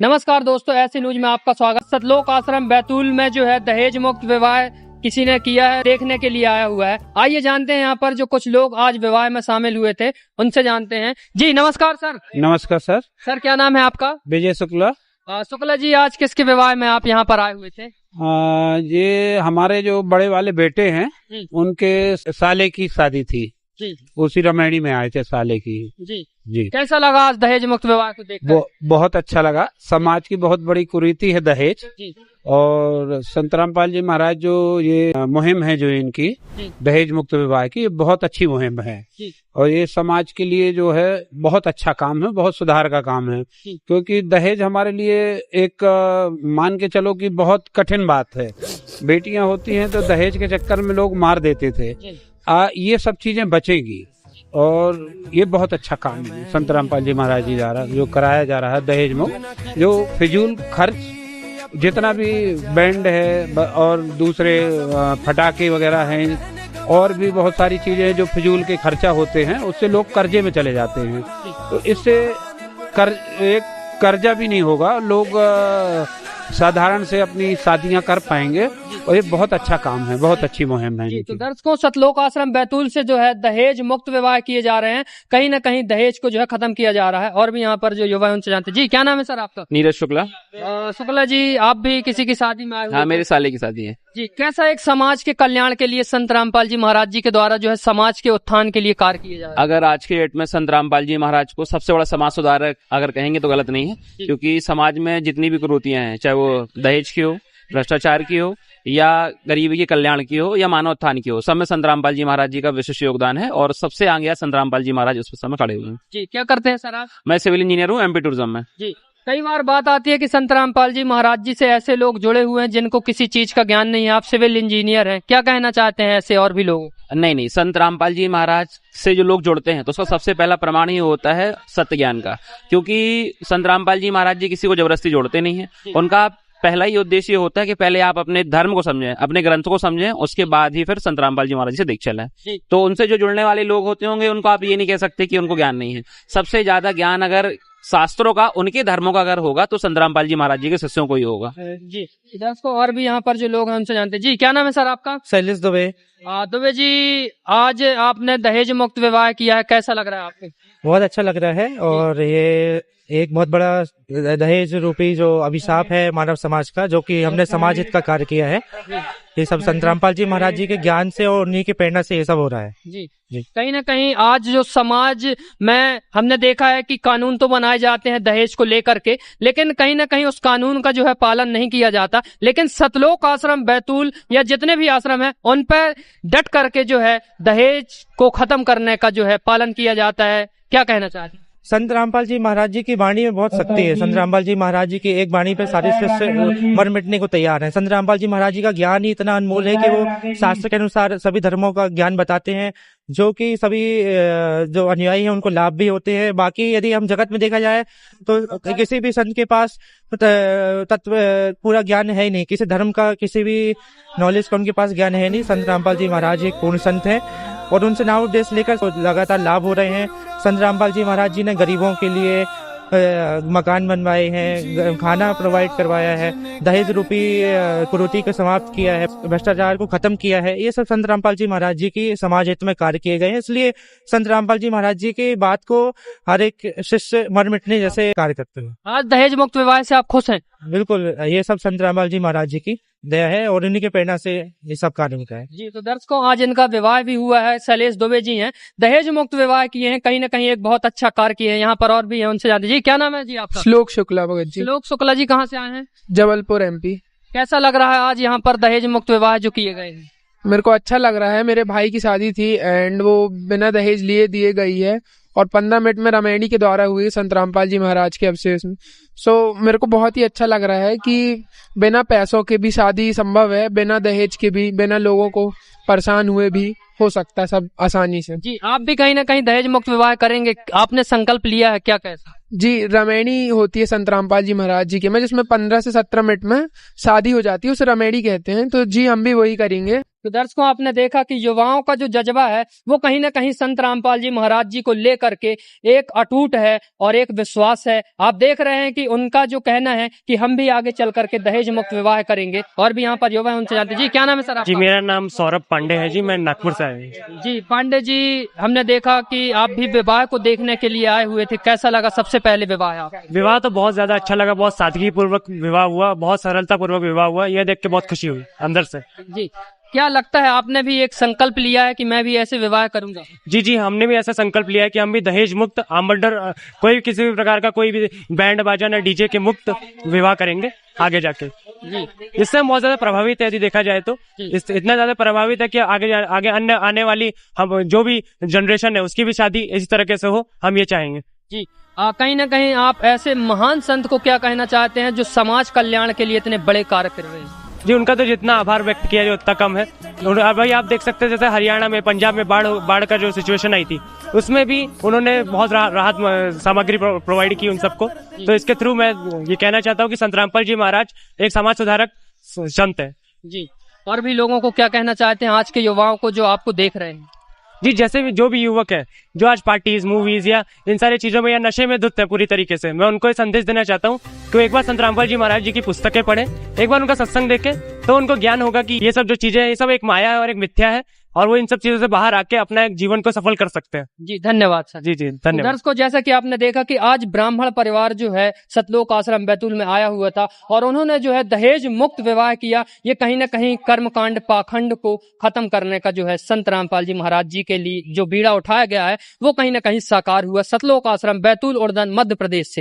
नमस्कार दोस्तों, ऐसे न्यूज में आपका स्वागत। सतलोक आश्रम बैतूल में जो है दहेज मुक्त विवाह किसी ने किया है, देखने के लिए आया हुआ है। आइए जानते हैं यहाँ पर जो कुछ लोग आज विवाह में शामिल हुए थे उनसे जानते हैं। जी नमस्कार सर। नमस्कार सर। सर क्या नाम है आपका? विजय शुक्ला। शुक्ला जी, आज किसके विवाह में आप यहाँ पर आए हुए थे? ये हमारे जो बड़े वाले बेटे हैं उनके साले की शादी थी जी। उसी रमैनी में आए थे साले की। जी जी। कैसा लगा आज दहेज मुक्त विवाह को देखकर? बहुत अच्छा लगा। समाज की बहुत बड़ी कुरीति है दहेज जी। और संत रामपाल जी महाराज जो ये मुहिम है जो इनकी दहेज मुक्त विवाह की, ये बहुत अच्छी मुहिम है जी। और ये समाज के लिए जो है बहुत अच्छा काम है, बहुत सुधार का काम है। क्योंकि दहेज हमारे लिए एक मान के चलो कि बहुत कठिन बात है। बेटियां होती हैं तो दहेज के चक्कर में लोग मार देते थे। ये सब चीजें बचेगी और ये बहुत अच्छा काम है संत रामपाल जी महाराज जी द्वारा जो कराया जा रहा है दहेज मुक्त। जो फिजूल खर्च जितना भी बैंड है और दूसरे फटाके वगैरह हैं और भी बहुत सारी चीजें जो फिजूल के खर्चा होते हैं उससे लोग कर्जे में चले जाते हैं। तो इससे एक कर्जा भी नहीं होगा, लोग साधारण से अपनी शादियां कर पाएंगे और ये बहुत अच्छा काम है, बहुत अच्छी मुहिम है। तो दर्शकों, सतलोक आश्रम बैतूल से जो है दहेज मुक्त विवाह किए जा रहे हैं। कहीं ना कहीं दहेज को जो है खत्म किया जा रहा है। और भी यहाँ पर जो युवा है उनसे जानते हैं। जी क्या नाम है सर आपका? नीरज शुक्ला। शुक्ला जी, आप भी किसी की शादी में आए हुए? हाँ, मेरे साले की शादी है। जी, कैसा एक समाज के कल्याण के लिए संत रामपाल जी महाराज जी के द्वारा जो है समाज के उत्थान के लिए कार्य किए जा रहे हैं? अगर आज के डेट में संत रामपाल जी महाराज को सबसे बड़ा समाज सुधारक अगर कहेंगे तो गलत नहीं है, क्योंकि समाज में जितनी भी कुरीतियां हैं, चाहे वो दहेज की हो, भ्रष्टाचार की हो या गरीबी के कल्याण की हो या मानव उत्थान की हो, सब में संत रामपाल जी महाराज जी का विशेष योगदान है और सबसे आगे संत रामपाल जी महाराज उस समय खड़े हुए हैं। जी, क्या करते हैं सर आप? मैं सिविल इंजीनियर हूँ एमपी टूरिज्म में। जी। कई बार बात आती है कि संत रामपाल जी महाराज जी से ऐसे लोग जुड़े हुए हैं जिनको किसी चीज का ज्ञान नहीं है। आप सिविल इंजीनियर हैं, क्या कहना चाहते हैं ऐसे और भी लोगों? नहीं, संत रामपाल जी महाराज से जो लोग जुड़ते हैं तो उसका सबसे पहला प्रमाण ही होता है सत्य ज्ञान का, क्योंकि संत रामपाल जी महाराज जी किसी को जबरदस्ती जोड़ते नहीं है। उनका पहला ही उद्देश्य होता है कि पहले आप अपने धर्म को समझें, अपने ग्रंथ को समझें, उसके बाद ही फिर संत रामपाल जी महाराज से दीक्षा लें। तो उनसे जो जुड़ने वाले लोग होते होंगे उनको आप ये नहीं कह सकते कि उनको ज्ञान नहीं है। सबसे ज्यादा ज्ञान अगर शास्त्रों का, उनके धर्मों का अगर होगा तो संत रामपाल जी महाराज जी के शिष्यों को ही होगा। जी। दर्शकों, और भी यहाँ पर जो लोग हैं उनसे जानते हैं। जी क्या नाम है सर आपका? शैलेश दुबे। दुबे जी, आज आपने दहेज मुक्त विवाह किया है, कैसा लग रहा है आपको? बहुत अच्छा लग रहा है और ये एक बहुत बड़ा दहेज रूपी जो अभिशाप है मानव समाज का, जो कि हमने समाज हित का कार्य किया है। ये सब संत रामपाल जी महाराज जी के ज्ञान से और उन्हीं की प्रेरणा से ये सब हो रहा है। जी। कहीं ना कहीं आज जो समाज में हमने देखा है कि कानून तो बनाए जाते हैं दहेज को लेकर के, लेकिन कहीं ना कहीं उस कानून का जो है पालन नहीं किया जाता। लेकिन सतलोक आश्रम बैतूल या जितने भी आश्रम है उन पर डट करके जो है दहेज को खत्म करने का जो है पालन किया जाता है। क्या कहना चाहते हैं? संत रामपाल जी महाराज जी की वाणी में बहुत शक्ति है। संत रामपाल जी महाराज जी की एक वाणी पे सारे शिष्य मर मिटने को तैयार हैं। संत रामपाल जी महाराज जी का ज्ञान ही इतना अनमोल है कि वो शास्त्र के अनुसार सभी धर्मों का ज्ञान बताते हैं, जो कि सभी जो अनुयायी हैं उनको लाभ भी होते हैं। बाकी यदि हम जगत में देखा जाए तो किसी भी संत के पास तत्व पूरा ज्ञान है ही नहीं, किसी धर्म का किसी भी नॉलेज का उनके पास ज्ञान है नहीं। संत रामपाल जी महाराज एक पूर्ण संत है और उनसे नाम उपदेश लेकर लगातार लाभ हो रहे हैं। संत रामपाल जी महाराज जी ने गरीबों के लिए मकान बनवाए हैं, खाना प्रोवाइड करवाया है, दहेज रूपी कुरीति को समाप्त किया है, भ्रष्टाचार को खत्म किया है। ये सब संत रामपाल जी महाराज जी की समाज हित में कार्य किए गए हैं। इसलिए संत रामपाल जी महाराज जी की बात को हर एक शिष्य मर मिटने जैसे कार्य करते हैं। आज दहेज मुक्त विवाह से आप खुश हैं? बिल्कुल, ये सब संत रामपाल जी महाराज जी की दया है और उन्हीं के प्रेरणा से ये सब कार्य होता है। जी। तो दर्शकों, आज इनका विवाह भी हुआ है। शैलेश दुबे जी हैं, दहेज मुक्त विवाह किए हैं, कहीं ना कहीं एक बहुत अच्छा कार्य किए हैं। यहाँ पर और भी है, उनसे जानते। जी क्या नाम है जी आपका? श्लोक शुक्ला भगत जी। श्लोक शुक्ला जी, कहाँ से आए हैं? जबलपुर एमपी। कैसा लग रहा है आज यहाँ पर दहेज मुक्त विवाह जो किए गए हैं? मेरे को अच्छा लग रहा है। मेरे भाई की शादी थी एंड वो बिना दहेज लिए दिए गई है और 15 मिनट में रमैनी के द्वारा हुई संत रामपाल जी महाराज के अवशेष में। मेरे को बहुत ही अच्छा लग रहा है कि बिना पैसों के भी शादी संभव है, बिना दहेज के भी, बिना लोगों को परेशान हुए भी हो सकता है सब आसानी से। जी, आप भी कहीं ना कहीं दहेज मुक्त विवाह करेंगे, आपने संकल्प लिया है क्या? कैसा? जी, रमैनी होती है संत रामपाल जी महाराज जी के में, जिसमें 15 से 17 मिनट में शादी हो जाती है, उसे रमैनी कहते हैं। तो जी, हम भी वही करेंगे। तो दर्शकों आपने देखा कि युवाओं का जो जज्बा है वो कहीं ना कहीं संत रामपाल जी महाराज जी को लेकर के एक अटूट है और एक विश्वास है। आप देख रहे हैं कि उनका जो कहना है कि हम भी आगे चल करके दहेज मुक्त विवाह करेंगे। और भी यहाँ पर युवा उनसे जानते जी, क्या नाम है सर आपका? जी मेरा नाम सौरभ पांडे है जी, मैं नागपुर से आया हूँ। जी पांडे जी, हमने देखा कि आप भी विवाह को देखने के लिए आए हुए थे, कैसा लगा सबसे पहले विवाह आपका? विवाह तो बहुत ज्यादा अच्छा लगा, बहुत सादगी पूर्वक विवाह हुआ, बहुत सरलता पूर्वक विवाह हुआ, यह देख के बहुत खुशी हुई अंदर से। जी, क्या लगता है आपने भी एक संकल्प लिया है कि मैं भी ऐसे विवाह करूंगा? जी हमने भी ऐसा संकल्प लिया है कि हम भी दहेज मुक्त, आमंडर, कोई किसी भी प्रकार का कोई भी बैंड बाजा न डीजे के मुक्त विवाह करेंगे आगे जाके। जी, इससे हम बहुत ज्यादा प्रभावित है, यदि देखा जाए तो इतना ज्यादा प्रभावित है कि आगे अन्य आने वाली हम जो भी जनरेशन है उसकी भी शादी इसी तरीके से हो, हम ये चाहेंगे। जी, कहीं ना कहीं आप ऐसे महान संत को क्या कहना चाहते हैं जो समाज कल्याण के लिए इतने बड़े कार्य कर रहे हैं? जी उनका तो जितना आभार व्यक्त किया जाए उतना कम है। और भाई आप देख सकते हैं जैसे हरियाणा में, पंजाब में बाढ़ का जो सिचुएशन आई थी उसमें भी उन्होंने बहुत राहत सामग्री प्रोवाइड की उन सबको। तो इसके थ्रू मैं ये कहना चाहता हूँ कि संत रामपाल जी महाराज एक समाज सुधारक संत है। जी, और भी लोगों को क्या कहना चाहते हैं आज के युवाओं को जो आपको देख रहे हैं? जी जैसे भी जो भी युवक है जो आज पार्टीज, मूवीज या इन सारी चीजों में या नशे में धुत है पूरी तरीके से, मैं उनको ये संदेश देना चाहता हूँ कि वो एक बार संत रामपाल जी महाराज जी की पुस्तकें पढ़ें, एक बार उनका सत्संग देखें, तो उनको ज्ञान होगा कि ये सब जो चीजें हैं ये सब एक माया है और एक मिथ्या है, और वो इन सब चीजों से बाहर आके अपना एक जीवन को सफल कर सकते हैं। जी धन्यवाद सर। जी धन्यवाद। दर्शकों जैसा कि आपने देखा कि आज ब्राह्मण परिवार जो है सतलोक आश्रम बैतूल में आया हुआ था और उन्होंने जो है दहेज मुक्त विवाह किया। ये कहीं ना कहीं कर्मकांड पाखंड को खत्म करने का जो है संत रामपाल जी महाराज जी के लिए जो बीड़ा उठाया गया है वो कहीं ना कहीं साकार हुआ। सतलोक आश्रम बैतूल उड़दन मध्य प्रदेश से।